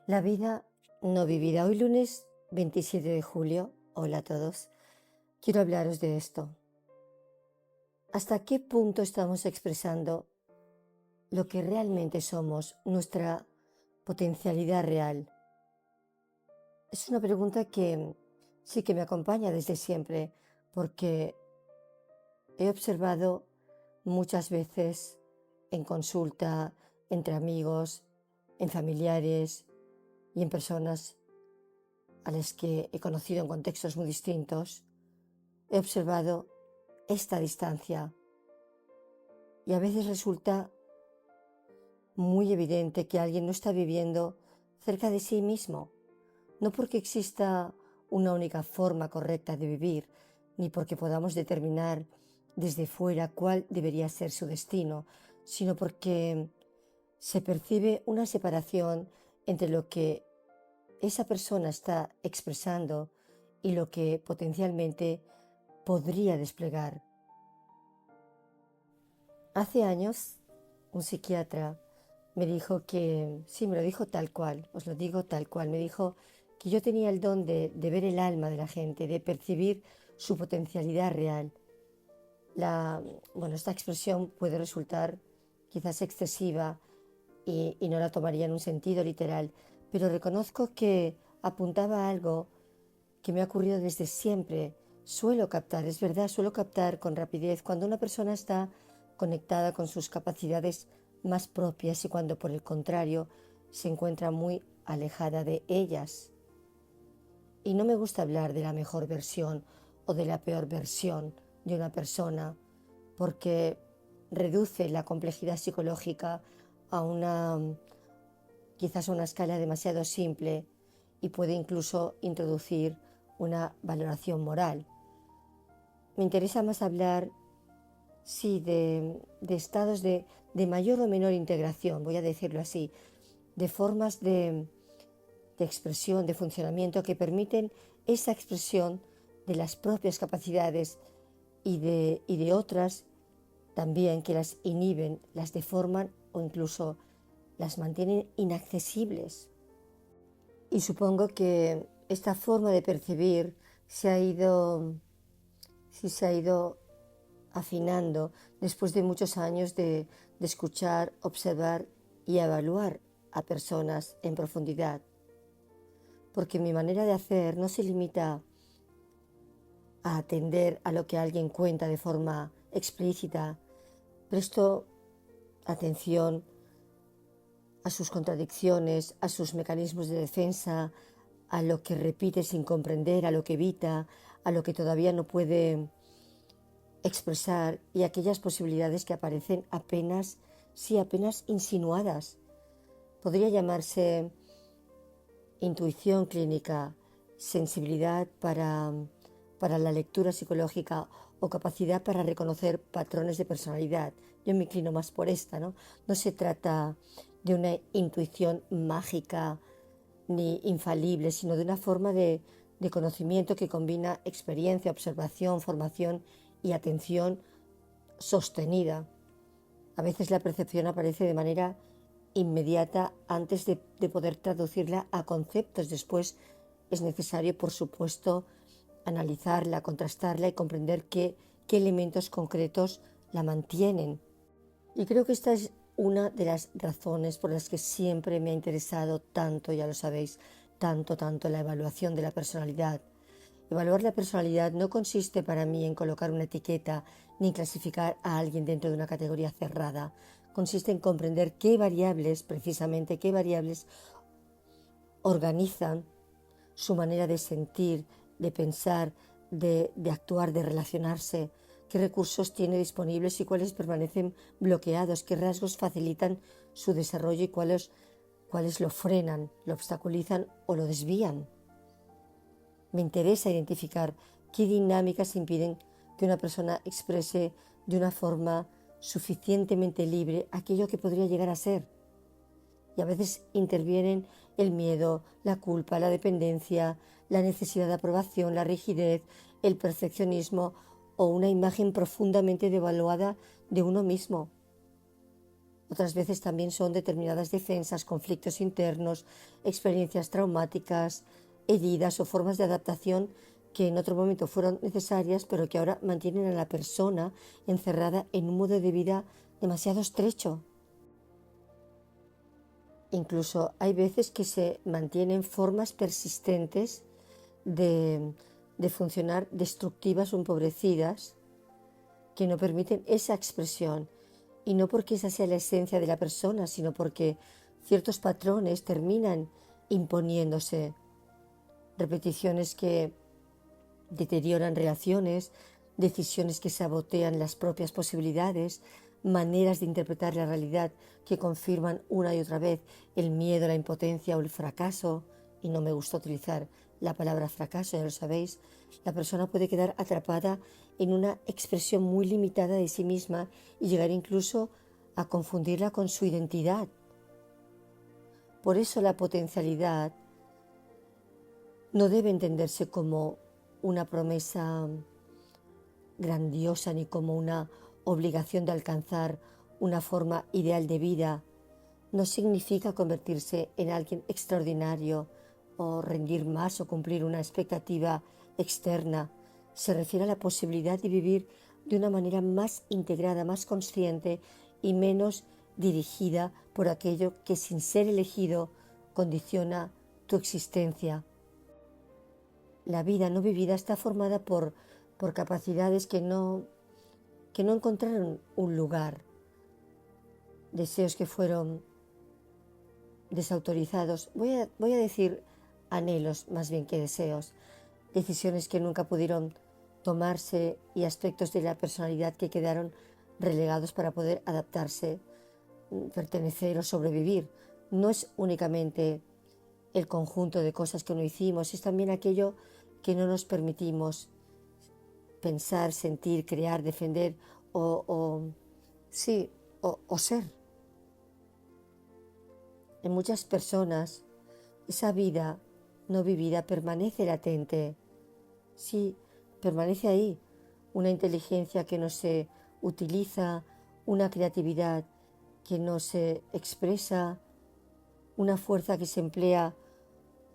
La vida no vivida. Hoy lunes 27 de julio. Hola a todos. Quiero hablaros de esto. ¿Hasta qué punto estamos expresando lo que realmente somos, nuestra potencialidad real? Es una pregunta que sí que me acompaña desde siempre, porque he observado muchas veces en consulta, entre amigos, en familiares y en personas a las que he conocido en contextos muy distintos, he observado esta distancia y a veces resulta muy evidente que alguien no está viviendo cerca de sí mismo, no porque exista una única forma correcta de vivir, ni porque podamos determinar desde fuera cuál debería ser su destino, sino porque se percibe una separación entre lo que esa persona está expresando y lo que potencialmente podría desplegar. Hace años, un psiquiatra me dijo que, sí, me lo dijo tal cual, os lo digo tal cual, me dijo que yo tenía el don de ver el alma de la gente, de percibir su potencialidad real. Esta expresión puede resultar quizás excesiva y no la tomaría en un sentido literal, pero reconozco que apuntaba a algo que me ha ocurrido desde siempre. Suelo captar, es verdad, suelo captar con rapidez cuando una persona está conectada con sus capacidades más propias y cuando por el contrario se encuentra muy alejada de ellas. Y no me gusta hablar de la mejor versión o de la peor versión de una persona porque reduce la complejidad psicológica a quizás una escala demasiado simple y puede incluso introducir una valoración moral. Me interesa más hablar, sí, de estados de mayor o menor integración, voy a decirlo así, de formas de expresión, de funcionamiento que permiten esa expresión de las propias capacidades y de otras también que las inhiben, las deforman o incluso las mantienen inaccesibles. Y supongo que esta forma de percibir se ha ido afinando después de muchos años de escuchar, observar y evaluar a personas en profundidad. Porque mi manera de hacer no se limita a atender a lo que alguien cuenta de forma explícita. Presto atención a sus contradicciones, a sus mecanismos de defensa, a lo que repite sin comprender, a lo que evita, a lo que todavía no puede expresar y aquellas posibilidades que aparecen apenas insinuadas. Podría llamarse intuición clínica, sensibilidad para la lectura psicológica o capacidad para reconocer patrones de personalidad. Yo me inclino más por esta, ¿no? No se trata de una intuición mágica ni infalible, sino de una forma de conocimiento que combina experiencia, observación, formación y atención sostenida. A veces la percepción aparece de manera inmediata antes de poder traducirla a conceptos. Después es necesario, por supuesto, analizarla, contrastarla y comprender qué elementos concretos la mantienen. Y creo que esta es una de las razones por las que siempre me ha interesado tanto, ya lo sabéis, tanto la evaluación de la personalidad. Evaluar la personalidad no consiste para mí en colocar una etiqueta ni clasificar a alguien dentro de una categoría cerrada. Consiste en comprender qué variables organizan su manera de sentir, de pensar, de actuar, de relacionarse, qué recursos tiene disponibles y cuáles permanecen bloqueados, qué rasgos facilitan su desarrollo y cuáles lo frenan, lo obstaculizan o lo desvían. Me interesa identificar qué dinámicas impiden que una persona exprese de una forma suficientemente libre aquello que podría llegar a ser. Y a veces intervienen el miedo, la culpa, la dependencia, la necesidad de aprobación, la rigidez, el perfeccionismo o una imagen profundamente devaluada de uno mismo. Otras veces también son determinadas defensas, conflictos internos, experiencias traumáticas, heridas o formas de adaptación que en otro momento fueron necesarias, pero que ahora mantienen a la persona encerrada en un modo de vida demasiado estrecho. Incluso hay veces que se mantienen formas persistentes de funcionar destructivas o empobrecidas que no permiten esa expresión. Y no porque esa sea la esencia de la persona, sino porque ciertos patrones terminan imponiéndose. Repeticiones que deterioran relaciones, decisiones que sabotean las propias posibilidades, maneras de interpretar la realidad que confirman una y otra vez el miedo, la impotencia o el fracaso. Y no me gusta utilizar la palabra fracaso, ya lo sabéis. La persona puede quedar atrapada en una expresión muy limitada de sí misma y llegar incluso a confundirla con su identidad. Por eso la potencialidad no debe entenderse como una promesa grandiosa ni como una obligación de alcanzar una forma ideal de vida. No significa convertirse en alguien extraordinario o rendir más o cumplir una expectativa externa. Se refiere a la posibilidad de vivir de una manera más integrada, más consciente y menos dirigida por aquello que sin ser elegido condiciona tu existencia. La vida no vivida está formada por capacidades que no encontraron un lugar, deseos que fueron desautorizados, voy a decir anhelos más bien que deseos, decisiones que nunca pudieron tomarse y aspectos de la personalidad que quedaron relegados para poder adaptarse, pertenecer o sobrevivir. No es únicamente el conjunto de cosas que no hicimos, es también aquello que no nos permitimos pensar, sentir, crear, defender o ser. En muchas personas esa vida no vivida permanece latente. Sí, permanece ahí. Una inteligencia que no se utiliza, una creatividad que no se expresa, una fuerza que se emplea,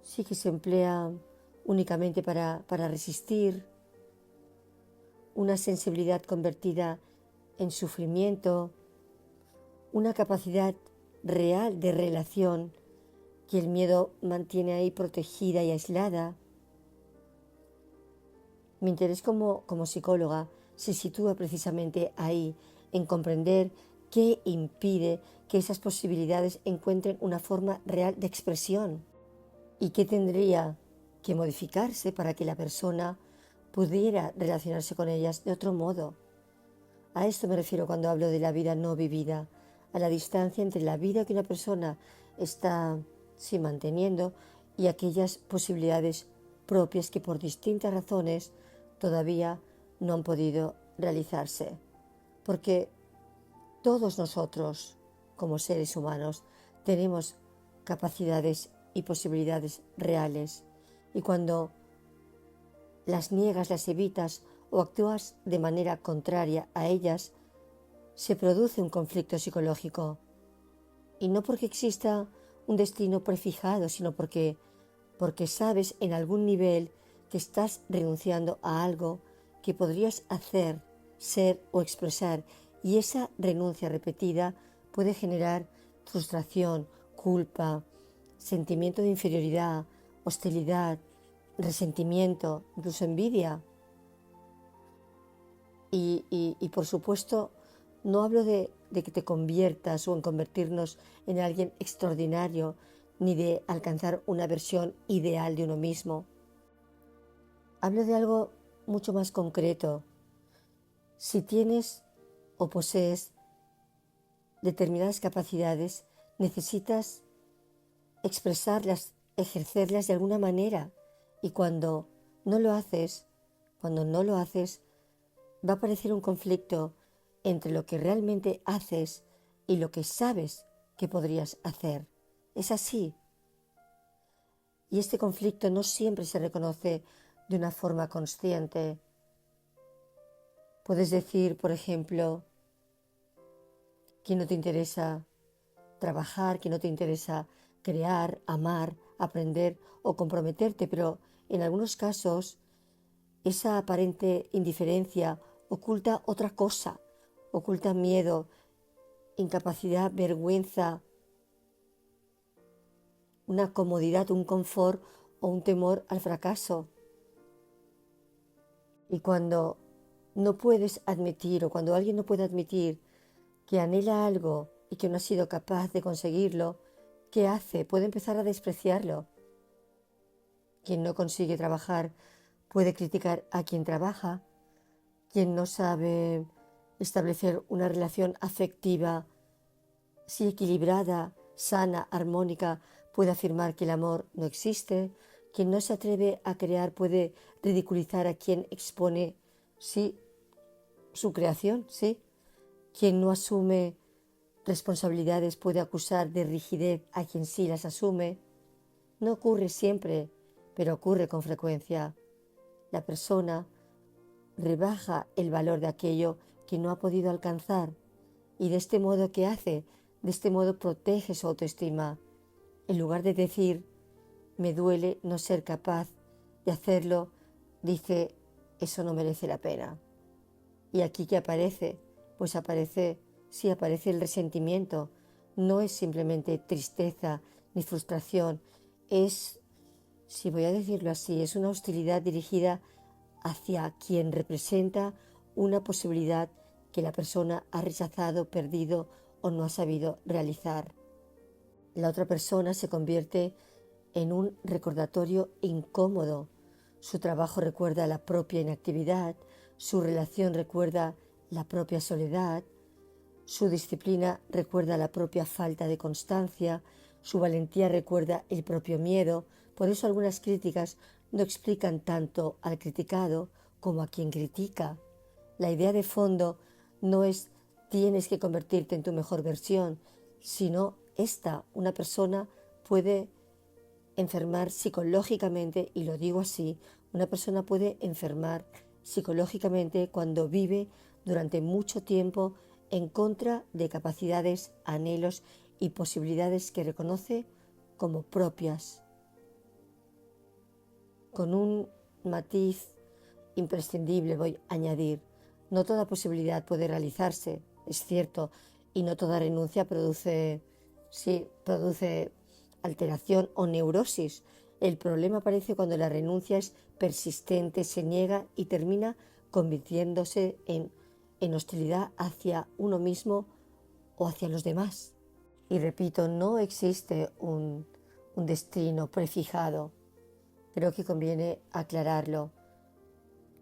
sí que se emplea únicamente para resistir, una sensibilidad convertida en sufrimiento, una capacidad real de relación que el miedo mantiene ahí protegida y aislada. Mi interés como psicóloga se sitúa precisamente ahí, en comprender qué impide que esas posibilidades encuentren una forma real de expresión y qué tendría que modificarse para que la persona pudiera relacionarse con ellas de otro modo. A esto me refiero cuando hablo de la vida no vivida, a la distancia entre la vida que una persona está manteniendo y aquellas posibilidades propias que por distintas razones todavía no han podido realizarse. Porque todos nosotros, como seres humanos, tenemos capacidades y posibilidades reales. Y cuando las niegas, las evitas o actúas de manera contraria a ellas, se produce un conflicto psicológico. Y no porque exista un destino prefijado, sino porque sabes en algún nivel que estás renunciando a algo que podrías hacer, ser o expresar, y esa renuncia repetida puede generar frustración, culpa, sentimiento de inferioridad, hostilidad, resentimiento, incluso envidia. Y por supuesto, no hablo de que te conviertas o en convertirnos en alguien extraordinario, ni de alcanzar una versión ideal de uno mismo. Hablo de algo mucho más concreto. Si tienes o posees determinadas capacidades, necesitas expresarlas, ejercerlas de alguna manera. Y cuando no lo haces, va a aparecer un conflicto entre lo que realmente haces y lo que sabes que podrías hacer. Es así. Y este conflicto no siempre se reconoce de una forma consciente. Puedes decir, por ejemplo, que no te interesa trabajar, que no te interesa crear, amar, aprender o comprometerte, pero en algunos casos esa aparente indiferencia oculta otra cosa, oculta miedo, incapacidad, vergüenza, una comodidad, un confort o un temor al fracaso. Y cuando no puedes admitir o cuando alguien no puede admitir que anhela algo y que no ha sido capaz de conseguirlo, ¿qué hace? Puede empezar a despreciarlo. Quien no consigue trabajar puede criticar a quien trabaja. Quien no sabe establecer una relación afectiva, sí equilibrada, sana, armónica, puede afirmar que el amor no existe. Quien no se atreve a crear puede ridiculizar a quien expone, sí, su creación, sí. Quien no asume responsabilidades puede acusar de rigidez a quien sí las asume. No ocurre siempre, pero ocurre con frecuencia. La persona rebaja el valor de aquello que no ha podido alcanzar y de este modo, ¿qué hace? De este modo protege su autoestima. En lugar de decir, me duele no ser capaz de hacerlo, dice, eso no merece la pena. ¿Y aquí qué aparece? Pues aparece el resentimiento. No es simplemente tristeza ni frustración, es, si voy a decirlo así, es una hostilidad dirigida hacia quien representa una posibilidad que la persona ha rechazado, perdido o no ha sabido realizar. La otra persona se convierte en un recordatorio incómodo. Su trabajo recuerda la propia inactividad, su relación recuerda la propia soledad, su disciplina recuerda la propia falta de constancia, su valentía recuerda el propio miedo. Por eso algunas críticas no explican tanto al criticado como a quien critica. La idea de fondo no es tienes que convertirte en tu mejor versión, sino una persona puede enfermar psicológicamente, y lo digo así, una persona puede enfermar psicológicamente cuando vive durante mucho tiempo en contra de capacidades, anhelos y posibilidades que reconoce como propias. Con un matiz imprescindible voy a añadir, no toda posibilidad puede realizarse, es cierto, y no toda renuncia produce alteración o neurosis. El problema aparece cuando la renuncia es persistente, se niega y termina convirtiéndose en hostilidad hacia uno mismo o hacia los demás. Y repito, no existe un destino prefijado. Creo que conviene aclararlo.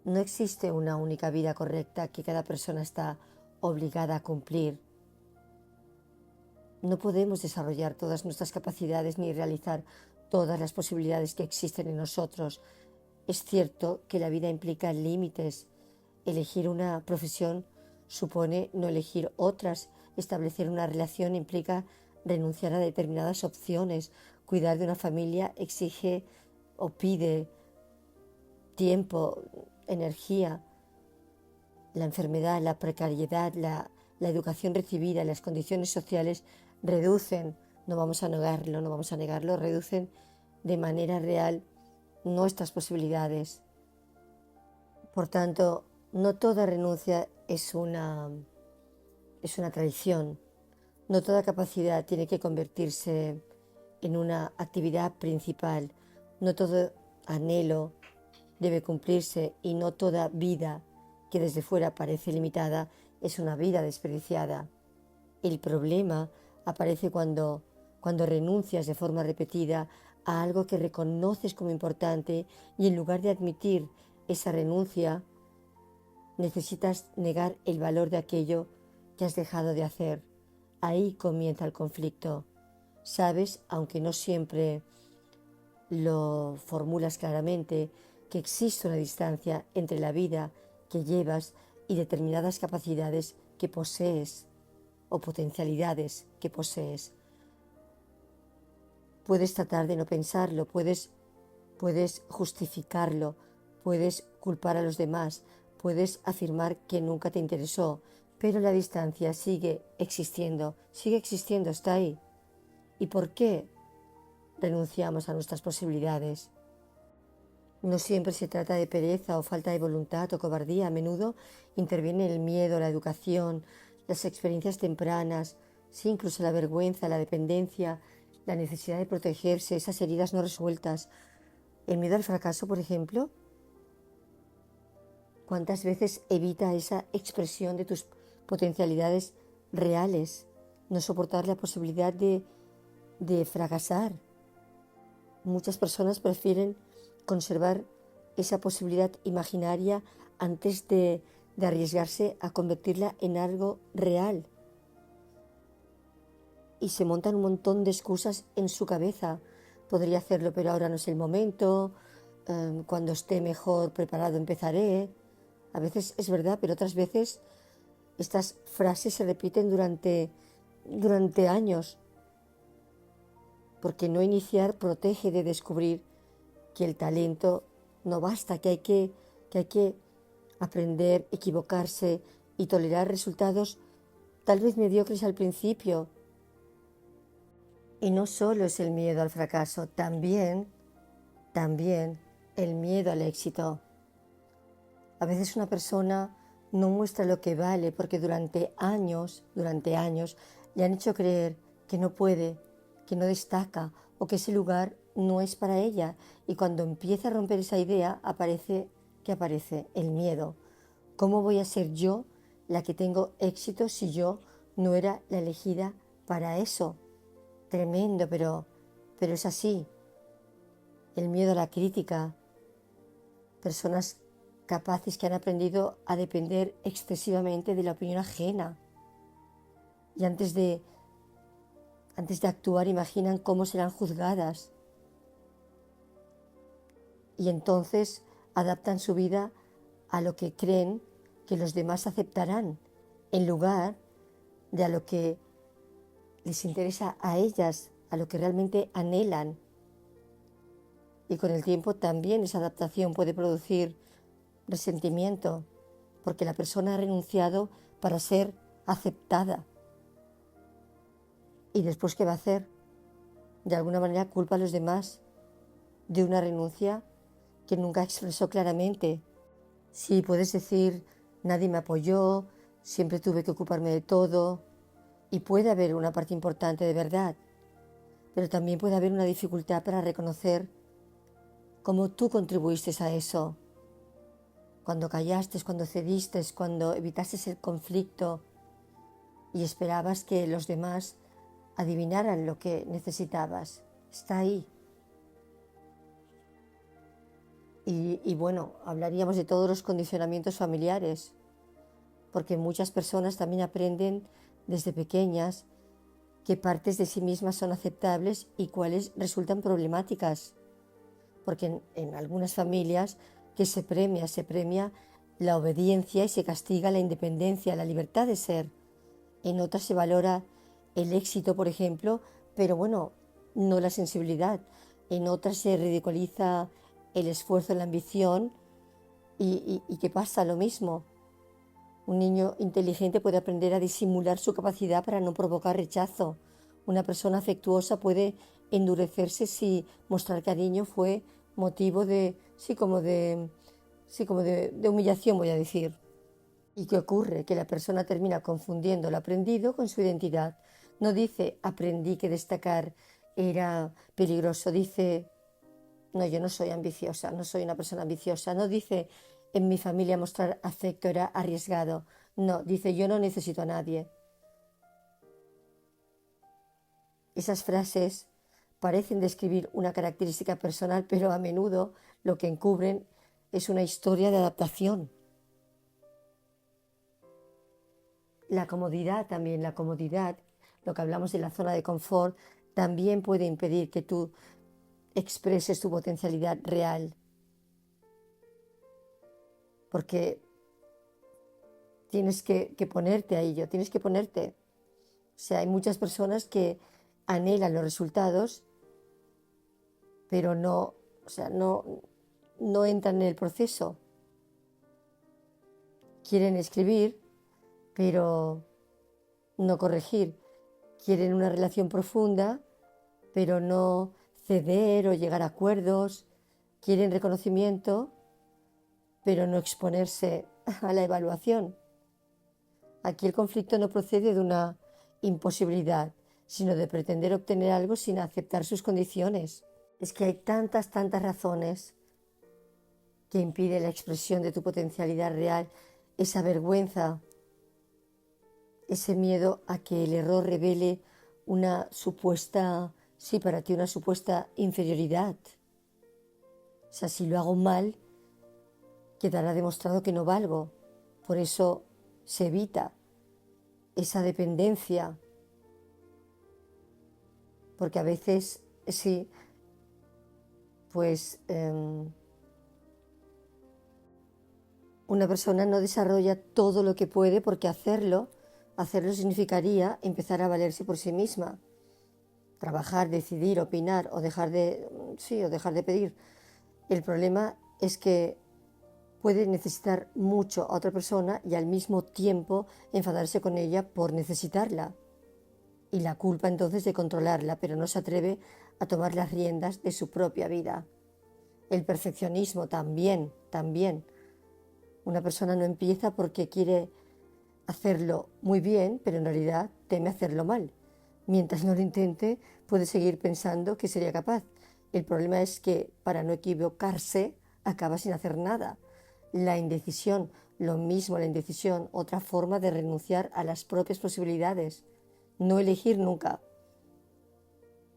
No existe una única vida correcta que cada persona está obligada a cumplir. No podemos desarrollar todas nuestras capacidades ni realizar todas las posibilidades que existen en nosotros. Es cierto que la vida implica límites. Elegir una profesión supone no elegir otras. Establecer una relación implica renunciar a determinadas opciones. Cuidar de una familia exige o pide tiempo, energía. La enfermedad, la precariedad, la educación recibida, las condiciones sociales reducen, no vamos a negarlo, reducen de manera real nuestras posibilidades. Por tanto, no toda renuncia es una traición, no toda capacidad tiene que convertirse en una actividad principal, no todo anhelo debe cumplirse y no toda vida que desde fuera parece limitada es una vida desperdiciada. El problema aparece cuando renuncias de forma repetida a algo que reconoces como importante y en lugar de admitir esa renuncia, necesitas negar el valor de aquello que has dejado de hacer. Ahí comienza el conflicto. Sabes, aunque no siempre lo formulas claramente, que existe una distancia entre la vida que llevas y determinadas capacidades que posees o potencialidades que posees. Puedes tratar de no pensarlo, puedes justificarlo, puedes culpar a los demás, puedes afirmar que nunca te interesó, pero la distancia sigue existiendo, está ahí. ¿Y por qué renunciamos a nuestras posibilidades? No siempre se trata de pereza o falta de voluntad o cobardía, a menudo interviene el miedo, la educación, las experiencias tempranas, sí, incluso la vergüenza, la dependencia, la necesidad de protegerse, esas heridas no resueltas. El miedo al fracaso, por ejemplo, ¿cuántas veces evita esa expresión de tus potencialidades reales? No soportar la posibilidad de fracasar. Muchas personas prefieren conservar esa posibilidad imaginaria antes de arriesgarse a convertirla en algo real. Y se montan un montón de excusas en su cabeza. Podría hacerlo, pero ahora no es el momento. Cuando esté mejor preparado empezaré. A veces es verdad, pero otras veces estas frases se repiten durante años. Porque no iniciar protege de descubrir que el talento no basta, que hay que aprender, equivocarse y tolerar resultados tal vez mediocres al principio. Y no solo es el miedo al fracaso, también el miedo al éxito. A veces una persona no muestra lo que vale porque durante años le han hecho creer que no puede, que no destaca o que ese lugar no es para ella. Y cuando empieza a romper esa idea, aparece el miedo. ¿Cómo voy a ser yo la que tengo éxito si yo no era la elegida para eso? Tremendo, pero es así. El miedo a la crítica. Personas capaces que han aprendido a depender excesivamente de la opinión ajena. Y antes de actuar imaginan cómo serán juzgadas. Y entonces adaptan su vida a lo que creen que los demás aceptarán, en lugar de a lo que les interesa a ellas, a lo que realmente anhelan. Y con el tiempo también esa adaptación puede producir resentimiento, porque la persona ha renunciado para ser aceptada. ¿Y después qué va a hacer? De alguna manera culpa a los demás de una renuncia que nunca expresó claramente. Sí, puedes decir, nadie me apoyó, siempre tuve que ocuparme de todo, y puede haber una parte importante de verdad, pero también puede haber una dificultad para reconocer cómo tú contribuiste a eso. Cuando callaste, cuando cediste, cuando evitaste el conflicto y esperabas que los demás adivinaran lo que necesitabas. Está ahí. Y bueno, hablaríamos de todos los condicionamientos familiares, porque muchas personas también aprenden desde pequeñas qué partes de sí mismas son aceptables y cuáles resultan problemáticas. Porque en algunas familias que se premia la obediencia y se castiga la independencia, la libertad de ser. En otras se valora el éxito, por ejemplo, pero bueno, no la sensibilidad. En otras se ridiculiza el esfuerzo, la ambición y ¿qué pasa? Lo mismo. Un niño inteligente puede aprender a disimular su capacidad para no provocar rechazo. Una persona afectuosa puede endurecerse si mostrar cariño fue motivo de humillación, voy a decir. ¿Y qué ocurre? Que la persona termina confundiendo lo aprendido con su identidad. No dice aprendí que destacar era peligroso, dice no, yo no soy ambiciosa, no soy una persona ambiciosa. No dice en mi familia mostrar afecto era arriesgado. No, dice yo no necesito a nadie. Esas frases parecen describir una característica personal, pero a menudo lo que encubren es una historia de adaptación. La comodidad también, lo que hablamos de la zona de confort, también puede impedir que tú expreses tu potencialidad real. Porque tienes que ponerte a ello, tienes que ponerte. O sea, hay muchas personas que anhelan los resultados, pero no entran en el proceso. quieren escribir, pero no corregir. Quieren una relación profunda, pero no ceder o llegar a acuerdos. Quieren reconocimiento, pero no exponerse a la evaluación. Aquí el conflicto no procede de una imposibilidad, sino de pretender obtener algo sin aceptar sus condiciones. Es que hay tantas razones que impiden la expresión de tu potencialidad real, esa vergüenza, ese miedo a que el error revele una supuesta, sí, para ti una supuesta inferioridad. O sea, si lo hago mal, quedará demostrado que no valgo. Por eso se evita esa dependencia. Porque a veces, sí, pues una persona no desarrolla todo lo que puede porque hacerlo significaría empezar a valerse por sí misma. Trabajar, decidir, opinar o dejar de pedir. El problema es que puede necesitar mucho a otra persona y al mismo tiempo enfadarse con ella por necesitarla. Y la culpa entonces de controlarla, pero no se atreve a tomar las riendas de su propia vida. El perfeccionismo también. Una persona no empieza porque quiere hacerlo muy bien, pero en realidad teme hacerlo mal. Mientras no lo intente, puede seguir pensando que sería capaz. El problema es que para no equivocarse, acaba sin hacer nada. La indecisión, lo mismo la indecisión, otra forma de renunciar a las propias posibilidades. No elegir nunca.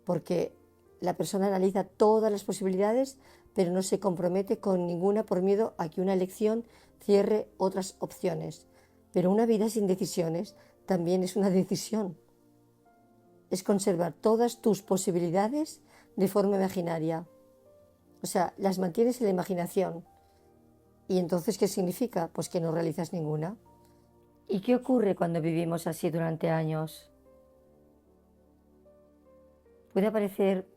Porque la persona analiza todas las posibilidades, pero no se compromete con ninguna por miedo a que una elección cierre otras opciones. Pero una vida sin decisiones también es una decisión. Es conservar todas tus posibilidades de forma imaginaria. O sea, las mantienes en la imaginación. ¿Y entonces qué significa? Pues que no realizas ninguna. ¿Y qué ocurre cuando vivimos así durante años? Puede aparecer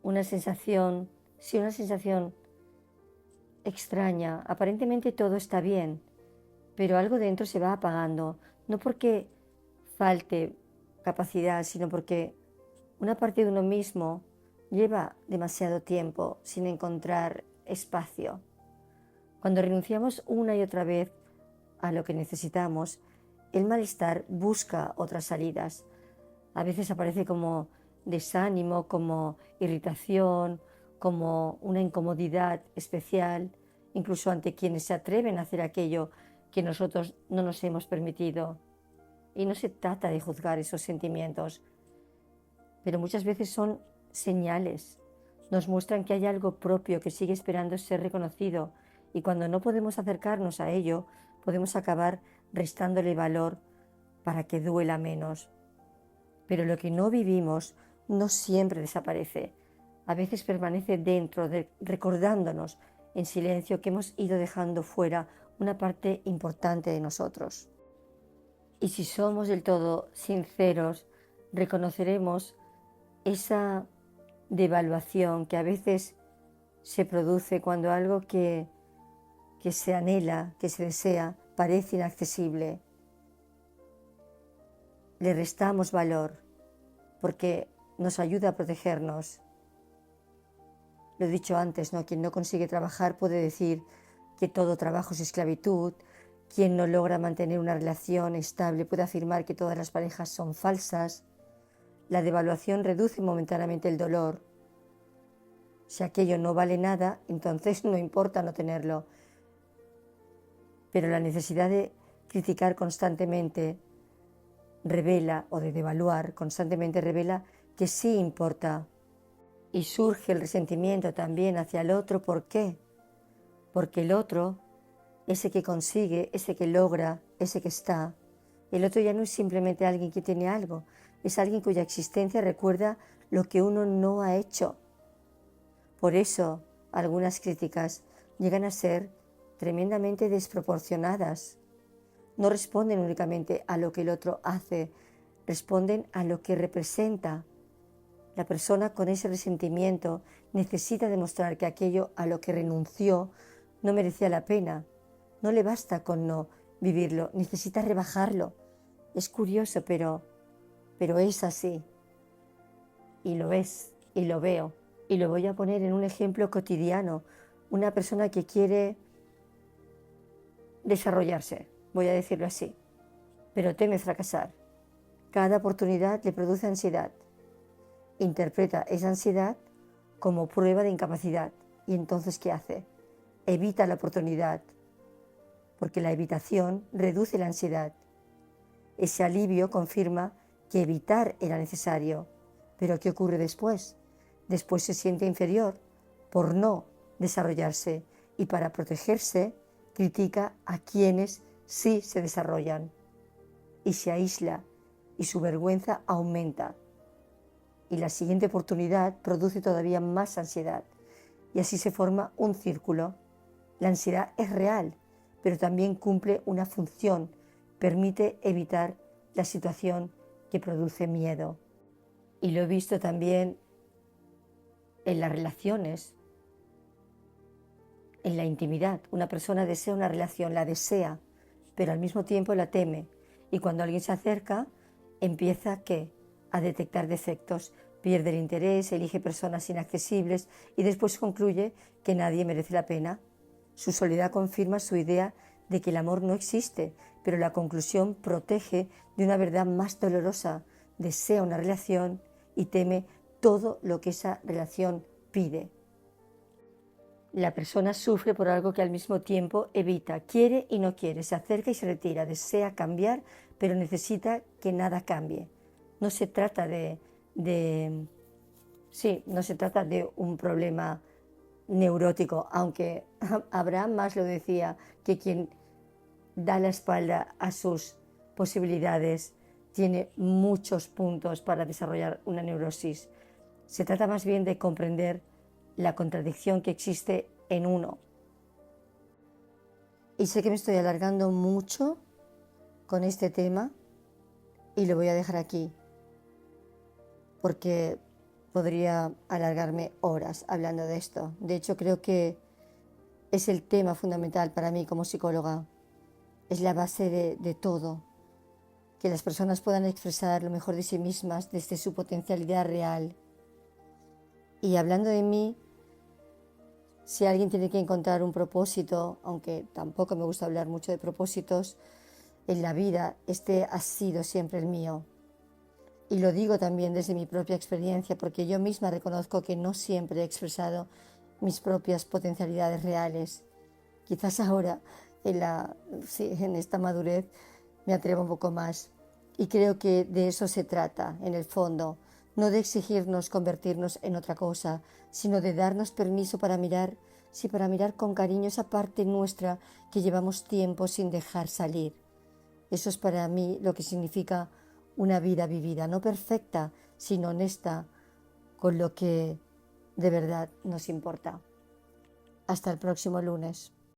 una sensación extraña. Aparentemente todo está bien, pero algo dentro se va apagando. No porque falte capacidad, sino porque una parte de uno mismo lleva demasiado tiempo sin encontrar espacio. Cuando renunciamos una y otra vez a lo que necesitamos, el malestar busca otras salidas. A veces aparece como desánimo, como irritación, como una incomodidad especial, incluso ante quienes se atreven a hacer aquello que nosotros no nos hemos permitido. Y no se trata de juzgar esos sentimientos, pero muchas veces son señales. Nos muestran que hay algo propio que sigue esperando ser reconocido, y cuando no podemos acercarnos a ello, podemos acabar restándole valor para que duela menos. Pero lo que no vivimos no siempre desaparece. A veces permanece dentro, recordándonos en silencio que hemos ido dejando fuera una parte importante de nosotros. Y si somos del todo sinceros, reconoceremos esa devaluación que a veces se produce cuando algo que se anhela, que se desea, parece inaccesible. Le restamos valor porque nos ayuda a protegernos. Lo he dicho antes, ¿no? Quien no consigue trabajar puede decir que todo trabajo es esclavitud. Quien no logra mantener una relación estable puede afirmar que todas las parejas son falsas. La devaluación reduce momentáneamente el dolor. Si aquello no vale nada, entonces no importa no tenerlo. Pero la necesidad de criticar constantemente revela, o de devaluar constantemente revela que sí importa. Y surge el resentimiento también hacia el otro. ¿Por qué? Porque el otro, ese que consigue, ese que logra, ese que está, el otro ya no es simplemente alguien que tiene algo, es alguien cuya existencia recuerda lo que uno no ha hecho. Por eso, algunas críticas llegan a ser tremendamente desproporcionadas. No responden únicamente a lo que el otro hace, responden a lo que representa. La persona con ese resentimiento necesita demostrar que aquello a lo que renunció no merecía la pena. No le basta con no vivirlo, necesita rebajarlo. Es curioso, pero es así. Y lo es, y lo veo. Y lo voy a poner en un ejemplo cotidiano. Una persona que quiere desarrollarse, voy a decirlo así, pero teme fracasar. Cada oportunidad le produce ansiedad. Interpreta esa ansiedad como prueba de incapacidad. ¿Y entonces qué hace? Evita la oportunidad, porque la evitación reduce la ansiedad. Ese alivio confirma que evitar era necesario. Pero ¿qué ocurre después? Después se siente inferior por no desarrollarse y para protegerse critica a quienes sí se desarrollan y se aísla y su vergüenza aumenta. Y la siguiente oportunidad produce todavía más ansiedad y así se forma un círculo. La ansiedad es real, pero también cumple una función, permite evitar la situación que produce miedo. Y lo he visto también en las relaciones, en la intimidad. Una persona desea una relación, la desea, pero al mismo tiempo la teme. Y cuando alguien se acerca, empieza ¿qué? A detectar defectos, pierde el interés, elige personas inaccesibles y después concluye que nadie merece la pena. Su soledad confirma su idea de que el amor no existe, pero la conclusión protege de una verdad más dolorosa. Desea una relación y teme todo lo que esa relación pide. La persona sufre por algo que al mismo tiempo evita, quiere y no quiere, se acerca y se retira, desea cambiar, pero necesita que nada cambie. No se trata no se trata de un problema neurótico, aunque Abraham Maslow decía que quien da la espalda a sus posibilidades tiene muchos puntos para desarrollar una neurosis. Se trata más bien de comprender la contradicción que existe en uno. Y sé que me estoy alargando mucho con este tema y lo voy a dejar aquí, porque podría alargarme horas hablando de esto. De hecho, creo que es el tema fundamental para mí como psicóloga. Es la base de todo. Que las personas puedan expresar lo mejor de sí mismas desde su potencialidad real. Y hablando de mí, si alguien tiene que encontrar un propósito, aunque tampoco me gusta hablar mucho de propósitos, en la vida, este ha sido siempre el mío. Y lo digo también desde mi propia experiencia, porque yo misma reconozco que no siempre he expresado mis propias potencialidades reales. Quizás ahora, en esta madurez, me atrevo un poco más. Y creo que de eso se trata, en el fondo, no de exigirnos convertirnos en otra cosa, sino de darnos permiso para mirar con cariño esa parte nuestra que llevamos tiempo sin dejar salir. Eso es para mí lo que significa una vida vivida, no perfecta, sino honesta, con lo que de verdad nos importa. Hasta el próximo lunes.